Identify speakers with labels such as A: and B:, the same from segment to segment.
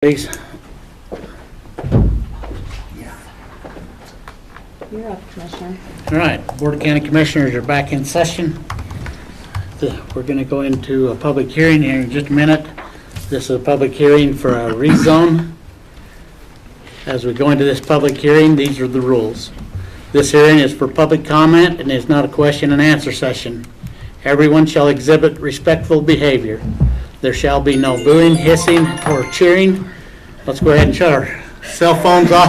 A: Please.
B: You're up, Commissioner.
A: All right, Board of County Commissioners are back in session. We're going to go into a public hearing here in just a minute. This is a public hearing for a rezone. As we go into this public hearing, these are the rules. This hearing is for public comment and is not a question and answer session. Everyone shall exhibit respectful behavior. There shall be no booing, hissing, or cheering. Let's go ahead and shut our cell phones off.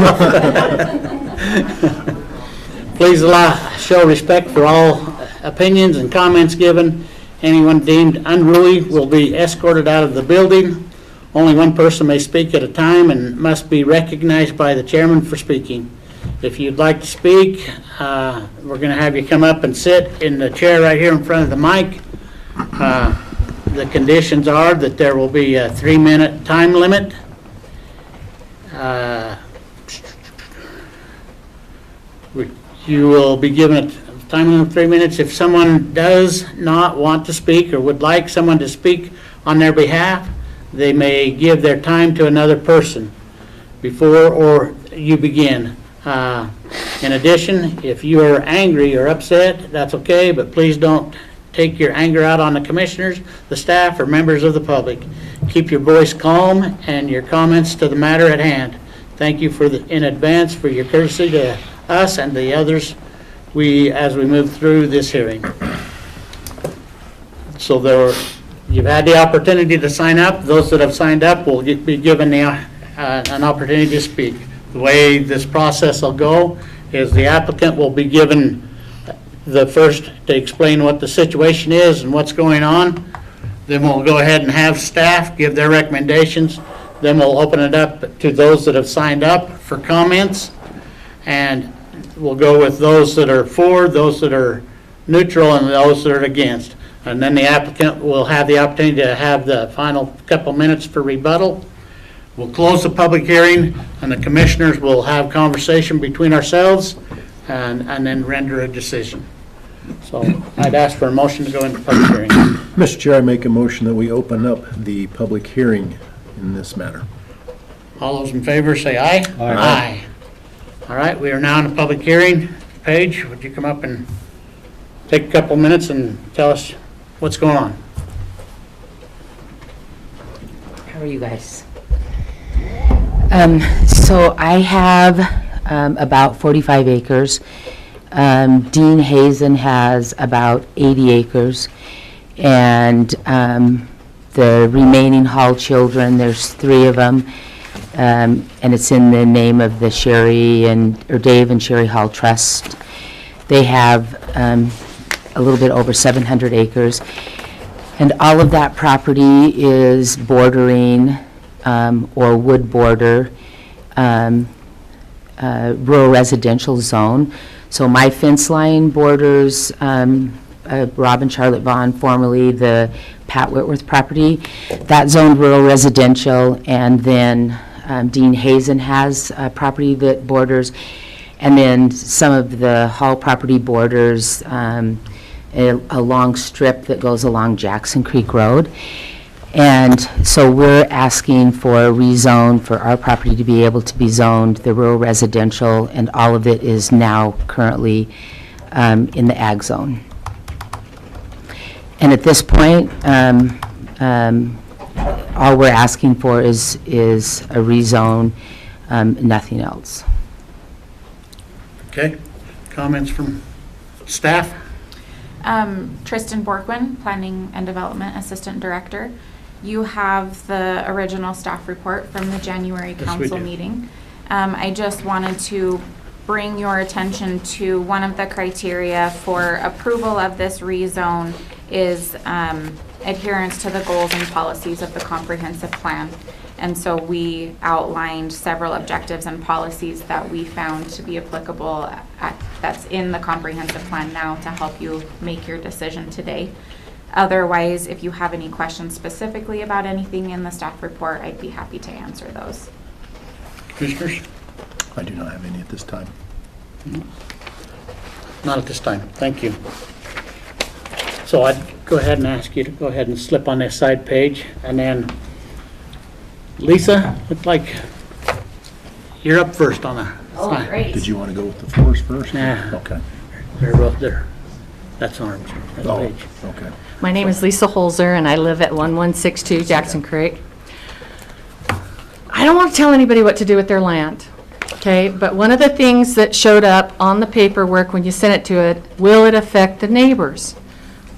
A: Please show respect for all opinions and comments given. Anyone deemed unruly will be escorted out of the building. Only one person may speak at a time and must be recognized by the chairman for speaking. If you'd like to speak, we're going to have you come up and sit in the chair right here in front of the mic. The conditions are that there will be a 3-minute time limit. You will be given a time limit of 3 minutes. If someone does not want to speak or would like someone to speak on their behalf, they may give their time to another person before or you begin. In addition, if you are angry or upset, that's okay, but please don't take your anger out on the commissioners, the staff, or members of the public. Keep your voice calm and your comments to the matter at hand. Thank you in advance for your courtesy to us and the others as we move through this hearing. So you've had the opportunity to sign up. Those that have signed up will be given an opportunity to speak. The way this process will go is the applicant will be given the first to explain what the situation is and what's going on. Then we'll go ahead and have staff give their recommendations. Then we'll open it up to those that have signed up for comments. And we'll go with those that are for, those that are neutral, and those that are against. And then the applicant will have the opportunity to have the final couple minutes for rebuttal. We'll close the public hearing, and the commissioners will have conversation between ourselves and then render a decision. So I'd ask for a motion to go into public hearing.
C: Mr. Chair, I make a motion that we open up the public hearing in this matter.
A: All those in favor say aye. Aye. All right, we are now in a public hearing. Paige, would you come up and take a couple minutes and tell us what's going on?
D: How are you guys? So I have about 45 acres. Dean Hazen has about 80 acres. And the remaining Hall children, there's 3 of them. And it's in the name of the Dave and Sherry Hall Trust. They have a little bit over 700 acres. And all of that property is bordering or would border rural residential zone. So my fence line borders Rob and Charlotte Vaughn, formerly the Pat Whitworth property. That zoned rural residential, and then Dean Hazen has a property that borders, and then some of the Hall property borders a long strip that goes along Jackson Creek Road. And so we're asking for a rezone for our property to be able to be zoned the rural residential, and all of it is now currently in the ag zone. And at this point, all we're asking for is a rezone, nothing else.
A: Okay, comments from staff?
B: Tristan Borkwin, Planning and Development Assistant Director. You have the original staff report from the January council meeting. I just wanted to bring your attention to one of the criteria for approval of this rezone is adherence to the goals and policies of the comprehensive plan. And so we outlined several objectives and policies that we found to be applicable that's in the comprehensive plan now to help you make your decision today. Otherwise, if you have any questions specifically about anything in the staff report, I'd be happy to answer those.
A: Commissioners?
C: I do not have any at this time.
A: Not at this time. Thank you. So I'd go ahead and ask you to go ahead and slip on this side page, and then Lisa, looked like you're up first on the sign.
B: great.
C: Did you want to go with the floors first?
A: Yeah.
C: Okay.
A: They're both there. That's Armstrong. That's
C: Oh,
A: Page.
C: okay.
E: My name is Lisa Holzer, and I live at 1162 Jackson Creek. I don't want to tell anybody what to do with their land, okay? But one of the things that showed up on the paperwork when you sent it to it, will it affect the neighbors?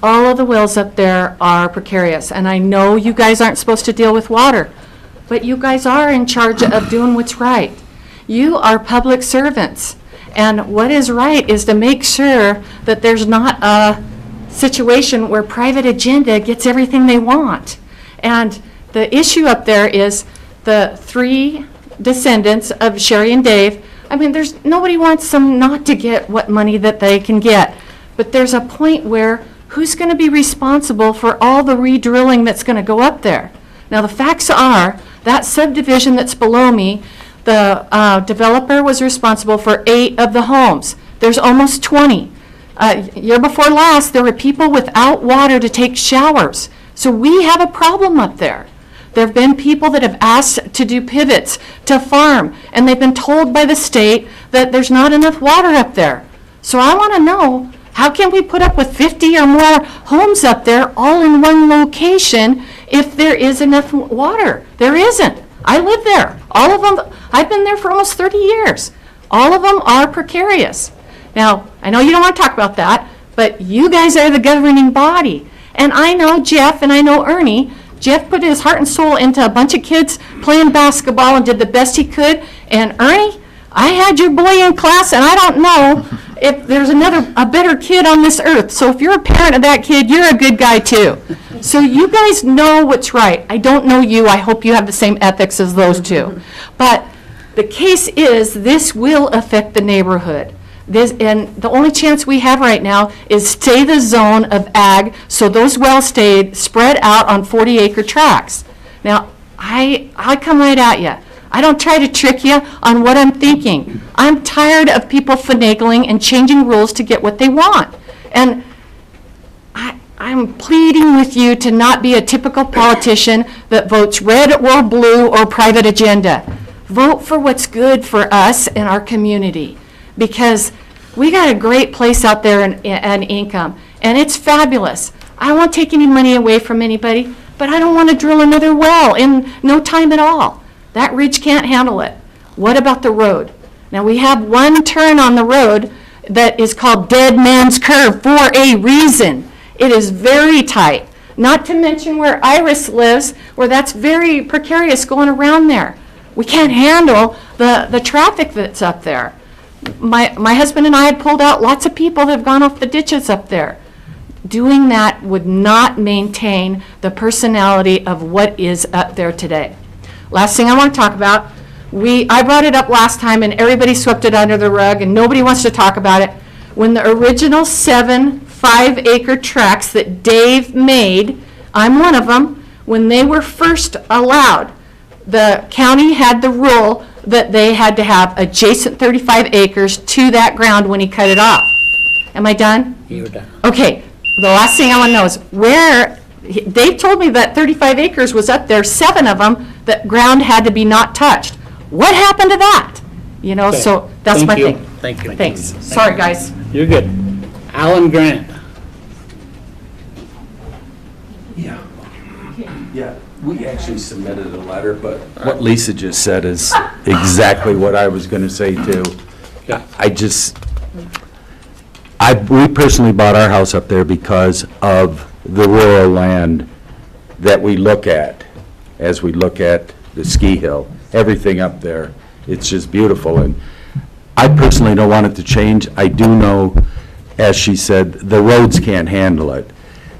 E: All of the wells up there are precarious, and I know you guys aren't supposed to deal with water, but you guys are in charge of doing what's right. You are public servants, and what is right is to make sure that there's not a situation where private agenda gets everything they want. And the issue up there is the 3 descendants of Sherry and Dave. I mean, nobody wants them not to get what money that they can get. But there's a point where who's going to be responsible for all the re-drilling that's going to go up there? Now, the facts are that subdivision that's below me, the developer was responsible for 8 of the homes. There's almost 20. Year before last, there were people without water to take showers. So we have a problem up there. There have been people that have asked to do pivots to farm, and they've been told by the state that there's not enough water up there. So I want to know, how can we put up with 50 or more homes up there all in one location if there is enough water? There isn't. I live there. All of them, I've been there for almost 30 years. All of them are precarious. Now, I know you don't want to talk about that, but you guys are the governing body. And I know Jeff and I know Ernie. Jeff put his heart and soul into a bunch of kids playing basketball and did the best he could. And Ernie, I had your boy in class, and I don't know if there's a better kid on this earth. So if you're a parent of that kid, you're a good guy too. So you guys know what's right. I don't know you. I hope you have the same ethics as those two. But the case is, this will affect the neighborhood. And the only chance we have right now is stay the zone of ag, so those wells stayed spread out on 40-acre tracts. Now, I come right at you. I don't try to trick you on what I'm thinking. I'm tired of people finagling and changing rules to get what they want. And I'm pleading with you to not be a typical politician that votes red or blue or private agenda. Vote for what's good for us and our community, because we got a great place out there and income, and it's fabulous. I don't want to take any money away from anybody, but I don't want to drill another well in no time at all. That ridge can't handle it. What about the road? Now, we have one turn on the road that is called Dead Man's Curve for a reason. It is very tight. Not to mention where Iris lives, where that's very precarious going around there. We can't handle the traffic that's up there. My husband and I had pulled out lots of people that have gone off the ditches up there. Doing that would not maintain the personality of what is up there today. Last thing I want to talk about, I brought it up last time and everybody swept it under the rug and nobody wants to talk about it. When the original 7 5-acre tracts that Dave made, I'm one of them, when they were first allowed, the county had the rule that they had to have adjacent 35 acres to that ground when he cut it off. Am I done?
A: You're done.
E: Okay, the last thing I want to know is where, Dave told me that 35 acres was up there, 7 of them, that ground had to be not touched. What happened to that? You know,
A: Okay.
E: so that's
A: Thank
E: my
A: you.
E: thing.
A: Thank you.
E: Thanks. Sorry, guys.
A: You're good. Alan Grant.
F: Yeah, we actually submitted a letter, but what Lisa just said is exactly what I was going to say too.
A: Yeah.
F: We personally bought our house up there because of the rural land that we look at as we look at the ski hill, everything up there. It's just beautiful, and I personally don't want it to change. I do know, as she said, the roads can't handle it.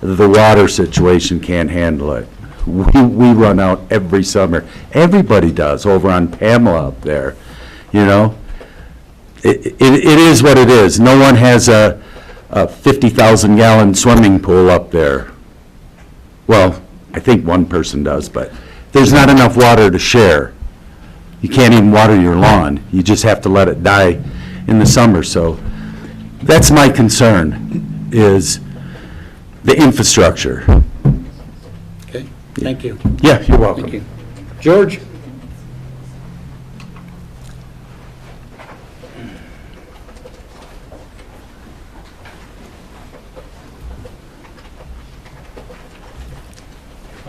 F: The water situation can't handle it. We run out every summer. Everybody does over on Pamela up there, you know? It is what it is. No one has a 50,000-gallon swimming pool up there. Well, I think one person does, but there's not enough water to share. You can't even water your lawn. You just have to let it die in the summer. So that's my concern, is the infrastructure.
A: Okay, thank you.
F: Yeah, you're welcome.
A: Thank you. George?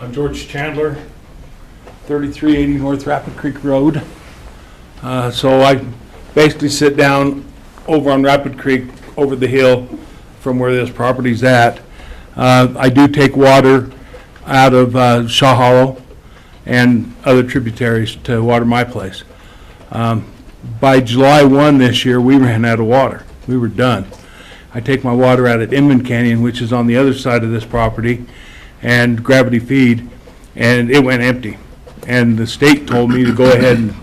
G: I'm George Chandler, 3380 North Rapid Creek Road. So I basically sit down over on Rapid Creek, over the hill from where this property's at. I do take water out of Shaw Hollow and other tributaries to water my place. By July 1 this year, we ran out of water. We were done. I take my water out at Inman Canyon, which is on the other side of this property, and gravity feed, and it went empty. And the state told me to go ahead and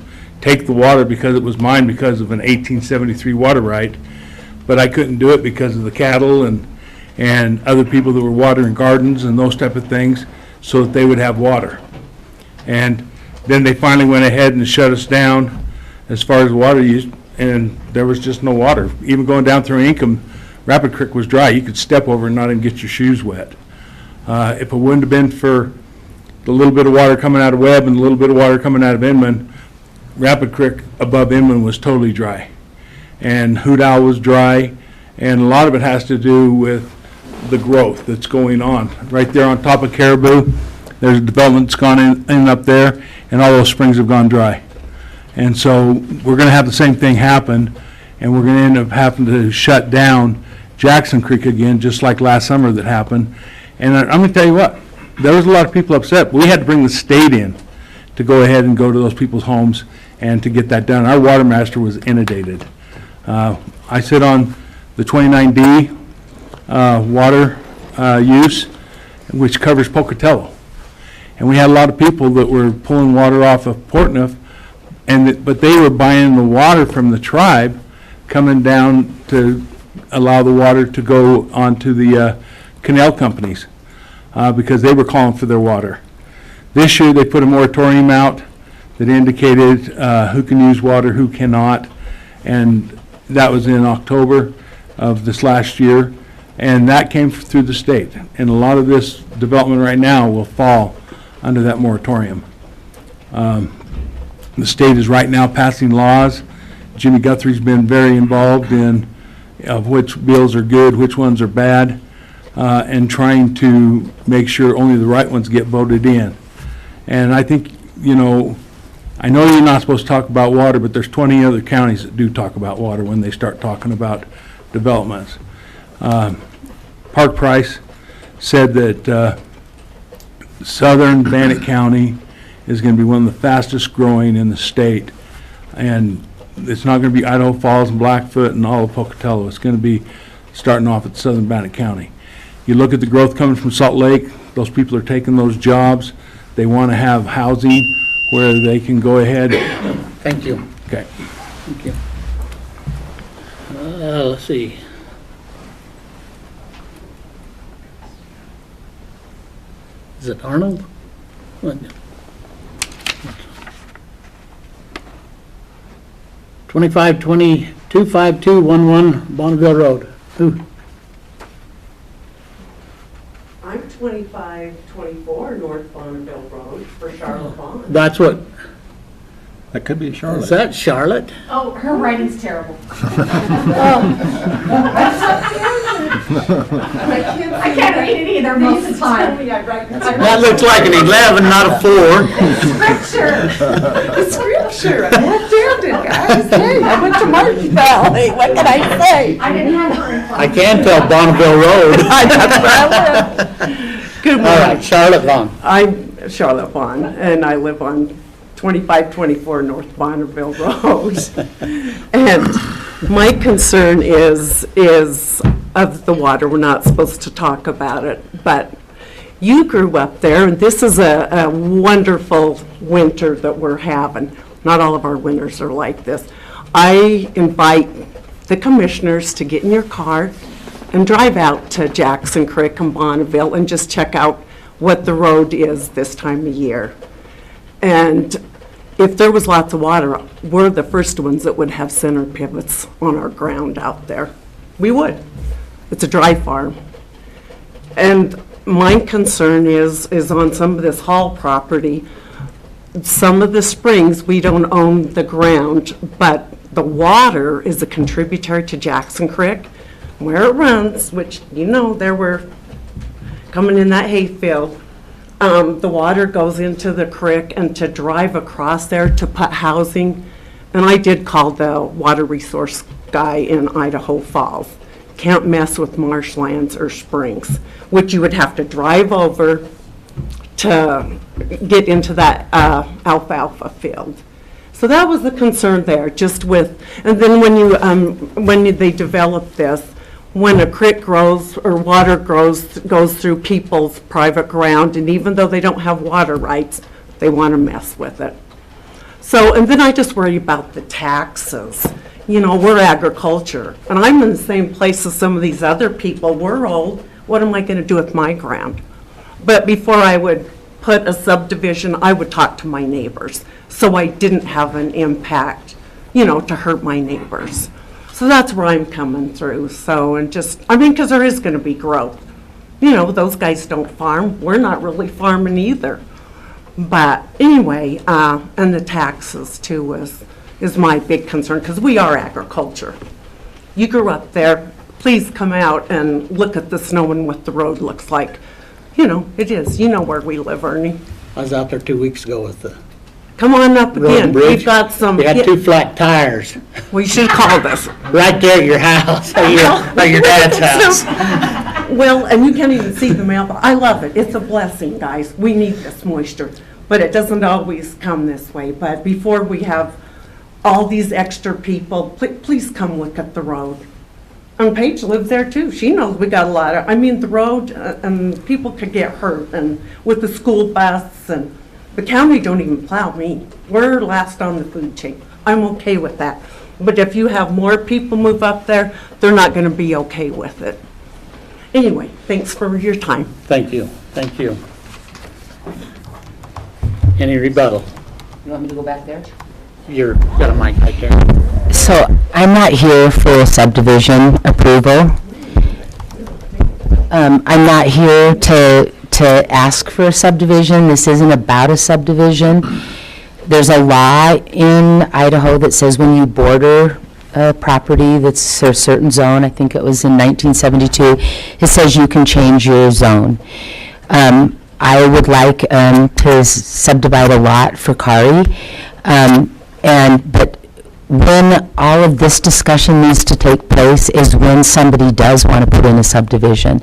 G: take the water because it was mine because of an 1873 water right, but I couldn't do it because of the cattle and other people that were watering gardens and those type of things, so that they would have water. And then they finally went ahead and shut us down as far as water use, and there was just no water. Even going down through Ingham, Rapid Creek was dry. You could step over and not even get your shoes wet. If it wouldn't have been for the little bit of water coming out of Webb and the little bit of water coming out of Inman, Rapid Creek above Inman was totally dry. And Hoot Owl was dry, and a lot of it has to do with the growth that's going on. Right there on top of Caribou, there's a development that's gone in up there, and all those springs have gone dry. And so we're going to have the same thing happen, and we're going to end up having to shut down Jackson Creek again, just like last summer that happened. And I'm going to tell you what, there was a lot of people upset. We had to bring the state in to go ahead and go to those people's homes and to get that done. Our water master was inundated. I sit on the 29D water use, which covers Pocatello. And we had a lot of people that were pulling water off of Portneuf, but they were buying the water from the tribe, coming down to allow the water to go onto the canal companies because they were calling for their water. This year they put a moratorium out that indicated who can use water, who cannot, and that was in October of this last year, and that came through the state. And a lot of this development right now will fall under that moratorium. The state is right now passing laws. Jimmy Guthrie's been very involved in of which bills are good, which ones are bad, and trying to make sure only the right ones get voted in. And I think, you know, I know you're not supposed to talk about water, but there's 20 other counties that do talk about water when they start talking about developments. Park Price said that southern Bannock County is going to be one of the fastest growing in the state. And it's not going to be Idaho Falls and Blackfoot and all of Pocatello. It's going to be starting off at southern Bannock County. You look at the growth coming from Salt Lake, those people are taking those jobs. They want to have housing where they can go ahead.
A: Thank you.
G: Okay.
A: Thank you. Let's see. Is it Arnold? What? 2525211 Bonneville Road. Who?
H: I'm 2524 North Bonneville Road for Charlotte Vaughn.
A: That's what,
C: That could be
A: is
C: Charlotte.
A: that Charlotte?
E: Oh, her writing's terrible. I can't read it either most of the time.
A: That looks like an 11, not a 4.
H: Scripture, I'm left-handed, guys. Hey, I went to Martin Valley, what can I say?
E: I didn't have her.
A: I can tell Bonneville Road.
H: That's where I live. Good
A: All
H: morning.
A: right, Charlotte Vaughn.
H: I'm Charlotte Vaughn, and I live on 2524 North Bonneville Road. And my concern is of the water. We're not supposed to talk about it, but you grew up there, and this is a wonderful winter that we're having. Not all of our winters are like this. I invite the commissioners to get in your car and drive out to Jackson Creek and Bonneville and just check out what the road is this time of year. And if there was lots of water, we're the first ones that would have center pivots on our ground out there. We would. It's a dry farm. And my concern is on some of this Hall property, some of the springs, we don't own the ground, but the water is a contributory to Jackson Creek, where it runs, which, you know, there were, coming in that hayfield, the water goes into the creek, and to drive across there to put housing, and I did call the water resource guy in Idaho Falls, can't mess with marshlands or springs, which you would have to drive over to get into that alfalfa field. So that was the concern there, just with, and then they develop this, when a creek grows or water goes through people's private ground, and even though they don't have water rights, they want to mess with it. So, and then I just worry about the taxes. You know, we're agriculture, and I'm in the same place as some of these other people. We're old. What am I going to do with my ground? But before I would put a subdivision, I would talk to my neighbors, so I didn't have an impact, you know, to hurt my neighbors. So that's where I'm coming through. So, and just, I mean, because there is going to be growth. You know, those guys don't farm. We're not really farming either. But anyway, and the taxes too is my big concern, because we are agriculture. You grew up there. Please come out and look at the snow and what the road looks like. You know, it is. You know where we live, Ernie.
A: I was out there 2 weeks ago with the
H: Come on up
A: road
H: again.
A: and bridge.
H: We've got some.
A: We had 2 flat tires
H: We should call this.
A: right there at your house, at your dad's house.
H: Well, and you can't even see the mail. I love it. It's a blessing, guys. We need this moisture, but it doesn't always come this way. But before we have all these extra people, please come look at the road. And Paige lives there too. She knows we got a lot of, I mean, the road, and people could get hurt, and with the school bus, and the county don't even plow me. We're last on the food chain. I'm okay with that. But if you have more people move up there, they're not going to be okay with it. Anyway, thanks for your time.
A: Thank you, thank you. Any rebuttal?
D: You want me to go back there?
A: You're, got a mic right there.
D: So I'm not here for subdivision approval. I'm not here to ask for a subdivision. This isn't about a subdivision. There's a law in Idaho that says when you border a property that's a certain zone, I think it was in 1972, it says you can change your zone. I would like to subdivide a lot for Kari, but when all of this discussion needs to take place is when somebody does want to put in a subdivision.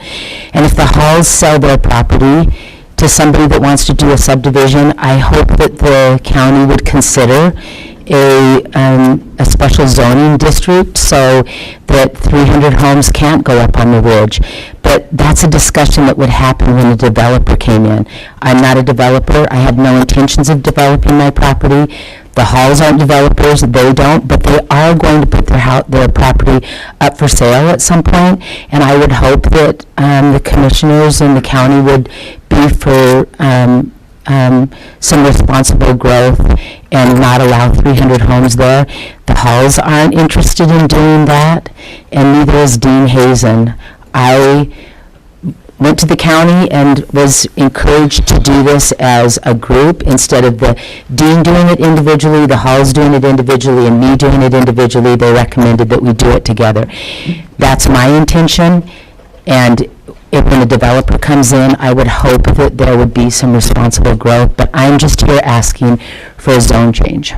D: And if the Halls sell their property to somebody that wants to do a subdivision, I hope that the county would consider a special zoning district so that 300 homes can't go up on the ridge. But that's a discussion that would happen when a developer came in. I'm not a developer. I have no intentions of developing my property. The Halls aren't developers, they don't, but they are going to put their property up for sale at some point, and I would hope that the commissioners in the county would be for some responsible growth and not allow 300 homes there. The Halls aren't interested in doing that, and neither is Dean Hazen. I went to the county and was encouraged to do this as a group instead of the Dean doing it individually, the Halls doing it individually, and me doing it individually. They recommended that we do it together. That's my intention, and when a developer comes in, I would hope that there would be some responsible growth, but I'm just here asking for a zone change.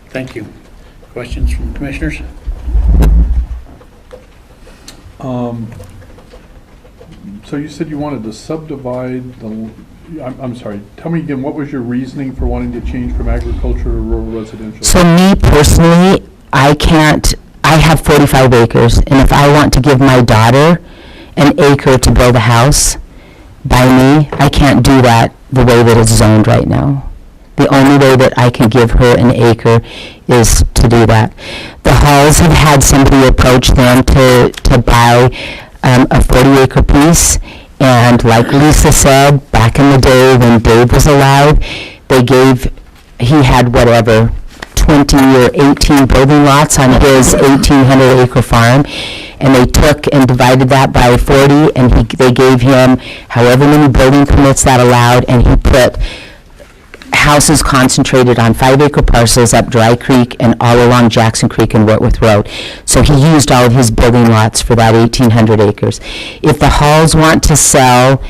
A: Thank you. Questions from commissioners?
I: So you said you wanted to subdivide the, I'm sorry, tell me again, what was your reasoning for wanting to change from agriculture to rural residential?
D: So me personally, I have 45 acres, and if I want to give my daughter an acre to build a house by me, I can't do that the way that it's zoned right now. The only way that I can give her an acre is to do that. The Halls have had somebody approach them to buy a 40-acre piece, and like Lisa said, back in the day when Dave was alive, he had whatever, 20 or 18 building lots on his 1,800-acre farm, and they took and divided that by 40, and they gave him however many building permits that allowed, and he put houses concentrated on 5-acre parcels up Dry Creek and all along Jackson Creek and Whitworth Road. So he used all of his building lots for that 1,800 acres. If the Halls want to sell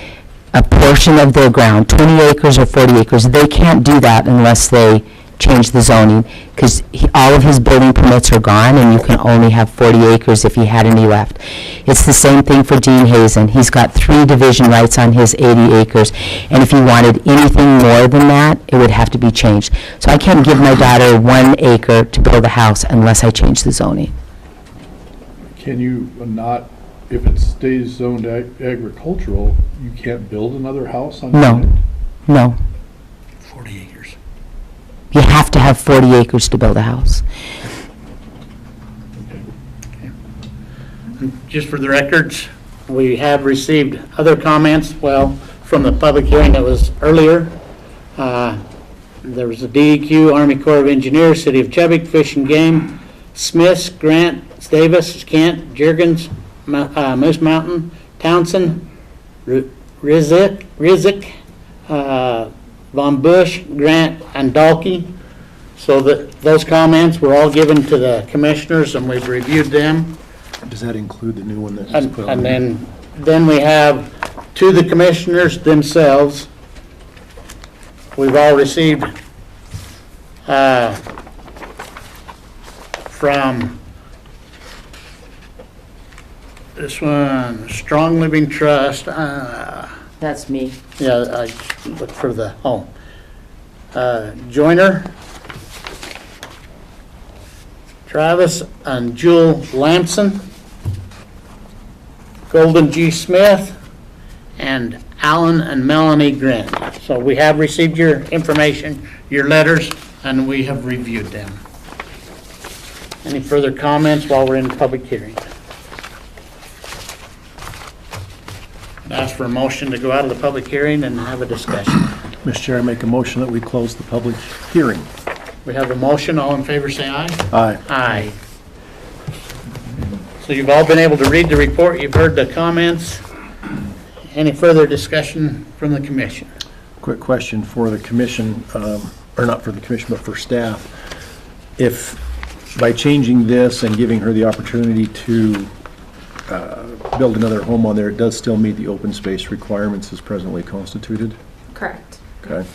D: a portion of their ground, 20 acres or 40 acres, they can't do that unless they change the zoning, because all of his building permits are gone, and you can only have 40 acres if he had any left. It's the same thing for Dean Hazen. He's got 3 division rights on his 80 acres, and if he wanted anything more than that, it would have to be changed. So I can't give my daughter 1 acre to build a house unless I change the zoning.
I: Can you not, if it stays zoned agricultural, you can't build another house on
D: No.
I: it?
D: No.
A: 40 acres.
D: You have to have 40 acres to build a house.
A: Just for the records, we have received other comments, well, from the public hearing that was earlier. There was a DEQ, Army Corps of Engineers, City of Chubbuck, Fish and Game, Smiths, Grant, Davis, Kent, Juergens, Moose Mountain, Townsend, Rizik, Von Bush, Grant, and Dalkey. So that those comments were all given to the commissioners, and we've reviewed them.
C: Does that include the new one that was
A: And
C: put on?
A: and then we have to the commissioners themselves. We've all received from this one, Strong Living Trust,
D: That's me.
A: yeah, I look for the, Joyner, Travis and Jewel Lamson, Golden G. Smith, and Alan and Melanie Grant. So we have received your information, your letters, and we have reviewed them. Any further comments while we're in the public hearing? I'd ask for a motion to go out of the public hearing and have a discussion.
C: Mr. Chair, I make a motion that we close the public hearing.
A: We have a motion, all in favor say aye.
C: Aye.
A: Aye. So you've all been able to read the report, you've heard the comments. Any further discussion from the commission?
C: Quick question for the commission, or not for the commission, but for staff. If by changing this and giving her the opportunity to build another home on there, it does still meet the open space requirements as presently constituted?
B: Correct.
C: Okay.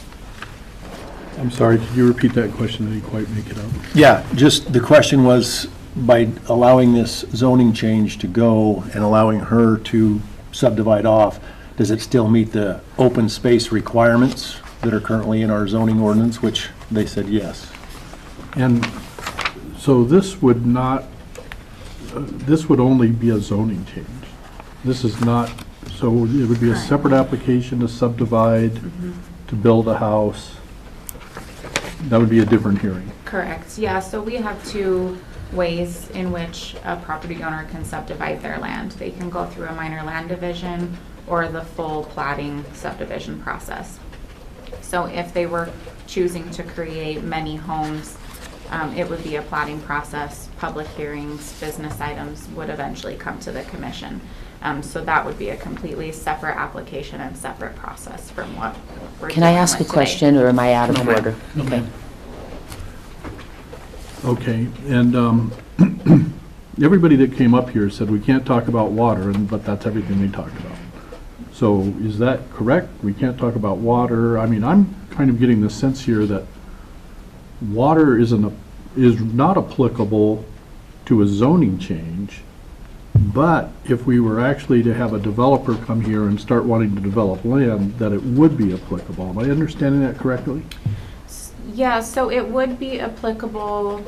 I: I'm sorry, could you repeat that question? I didn't quite make it out.
C: Yeah, just the question was, by allowing this zoning change to go and allowing her to subdivide off, does it still meet the open space requirements that are currently in our zoning ordinance, which they said yes?
I: And so this would not, this would only be a zoning change. This is not, so it would be a separate application to subdivide, to build a house. That would be a different hearing.
B: Correct, yeah, so we have 2 ways in which a property owner can subdivide their land. They can go through a minor land division or the full plating subdivision process. So if they were choosing to create many homes, it would be a plating process, public hearings, business items would eventually come to the commission. So that would be a completely separate application and separate process from what we're
D: Can I
B: dealing
D: ask a
B: with today.
D: question, or am I out of order? Okay.
I: Okay, and everybody that came up here said we can't talk about water, but that's everything they talked about. So is that correct? We can't talk about water? I mean, I'm kind of getting the sense here that water is not applicable to a zoning change, but if we were actually to have a developer come here and start wanting to develop land, that it would be applicable. Am I understanding that correctly?
B: Yeah, so it would be applicable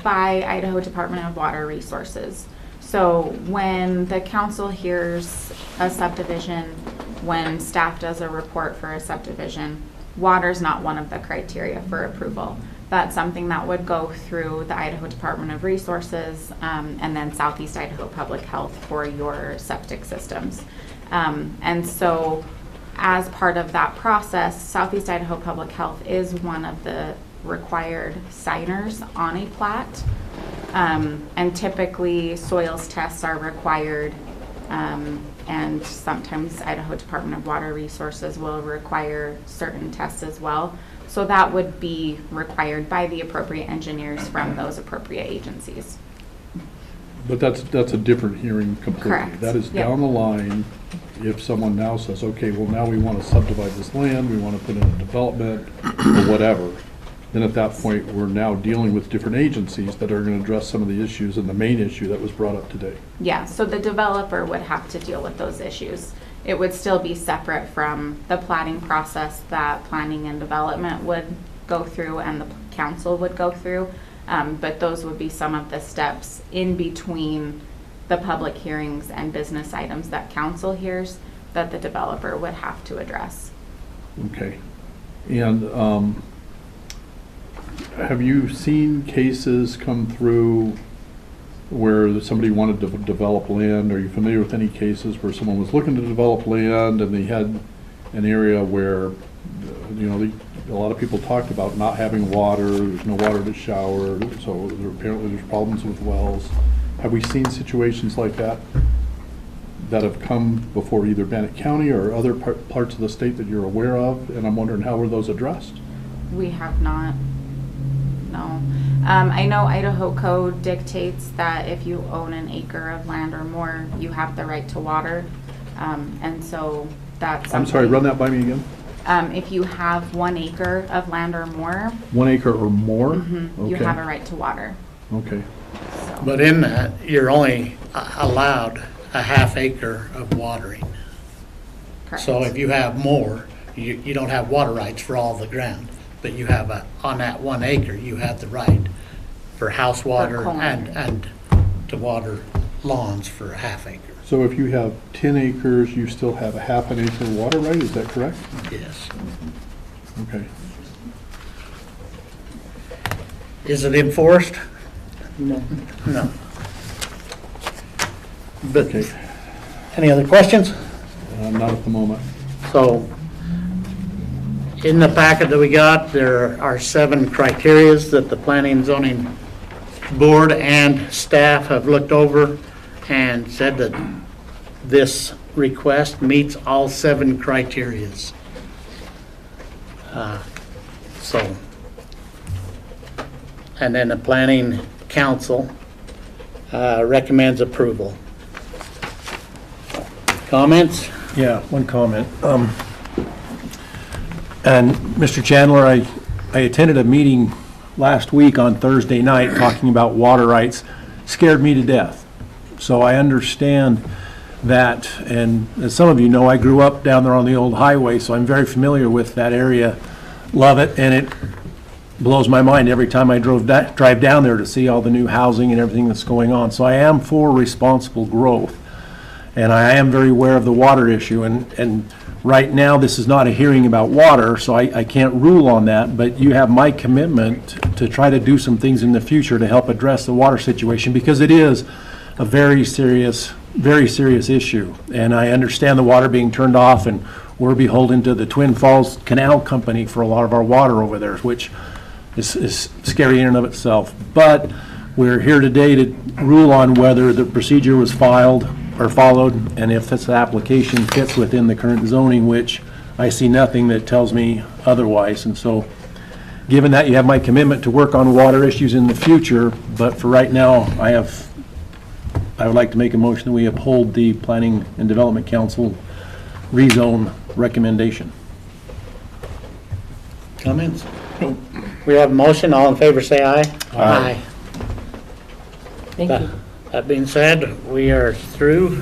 B: by Idaho Department of Water Resources. So when the council hears a subdivision, when staff does a report for a subdivision, water's not one of the criteria for approval. That's something that would go through the Idaho Department of Resources and then Southeast Idaho Public Health for your septic systems. And so as part of that process, Southeast Idaho Public Health is one of the required signers on a plat. And typically soils tests are required, and sometimes Idaho Department of Water Resources will require certain tests as well. So that would be required by the appropriate engineers from those appropriate agencies.
I: But that's a different hearing completely.
B: Correct.
I: That is
B: Yep.
I: down the line, if someone now says, okay, well, now we want to subdivide this land, we want to put in a development, or whatever, then at that point, we're now dealing with different agencies that are going to address some of the issues and the main issue that was brought up today.
B: Yeah, so the developer would have to deal with those issues. It would still be separate from the plating process that planning and development would go through and the council would go through. But those would be some of the steps in between the public hearings and business items that council hears that the developer would have to address.
I: Okay. And have you seen cases come through where somebody wanted to develop land? Are you familiar with any cases where someone was looking to develop land and they had an area where, you know, a lot of people talked about not having water, there's no water to shower, so apparently there's problems with wells. Have we seen situations like that that have come before either Bannock County or other parts of the state that you're aware of? And I'm wondering, how were those addressed?
B: We have not, no. I know Idaho code dictates that if you own an acre of land or more, you have the right to water. And so that's
I: I'm sorry, run that by me again.
B: If you have 1 acre of land or more,
I: 1 acre or more?
B: you
I: Okay.
B: have a right to water.
I: Okay.
B: So,
A: But in that, you're only allowed a half acre of watering.
B: correct.
A: So if you have more, you don't have water rights for all the ground, but you have on that 1 acre, you have the right for house water
B: corn.
A: and to water lawns for a half acre.
I: So if you have 10 acres, you still have a half an acre water right, is that correct?
A: Yes.
I: Okay.
A: Is it enforced? No. No. But,
I: Okay.
A: any other questions?
I: Not at the moment.
A: So, in the packet that we got, there are 7 criterias that the Planning and Zoning Board and staff have looked over and said that this request meets all 7 criterias. So, and then the Planning Council recommends approval. Comments?
C: Yeah, one comment. And Mr. Chandler, I attended a meeting last week on Thursday night talking about water rights. Scared me to death. So I understand that, and as some of you know, I grew up down there on the old highway, so I'm very familiar with that area. Love it, and it blows my mind every time I drive down there to see all the new housing and everything that's going on. So I am for responsible growth. And I am very aware of the water issue, and right now, this is not a hearing about water, so I can't rule on that, but you have my commitment to try to do some things in the future to help address the water situation, because it is a very serious issue. And I understand the water being turned off, and we're beholden to the Twin Falls Canal Company for a lot of our water over there, which is scary in and of itself. But we're here today to rule on whether the procedure was filed or followed, and if this application fits within the current zoning, which I see nothing that tells me otherwise. And so, given that, you have my commitment to work on water issues in the future, but for right now, I would like to make a motion that we uphold the Planning and Development Council rezone recommendation.
A: Comments? We have a motion, all in favor say aye. Aye.
D: Thank you.
A: That being said, we are through.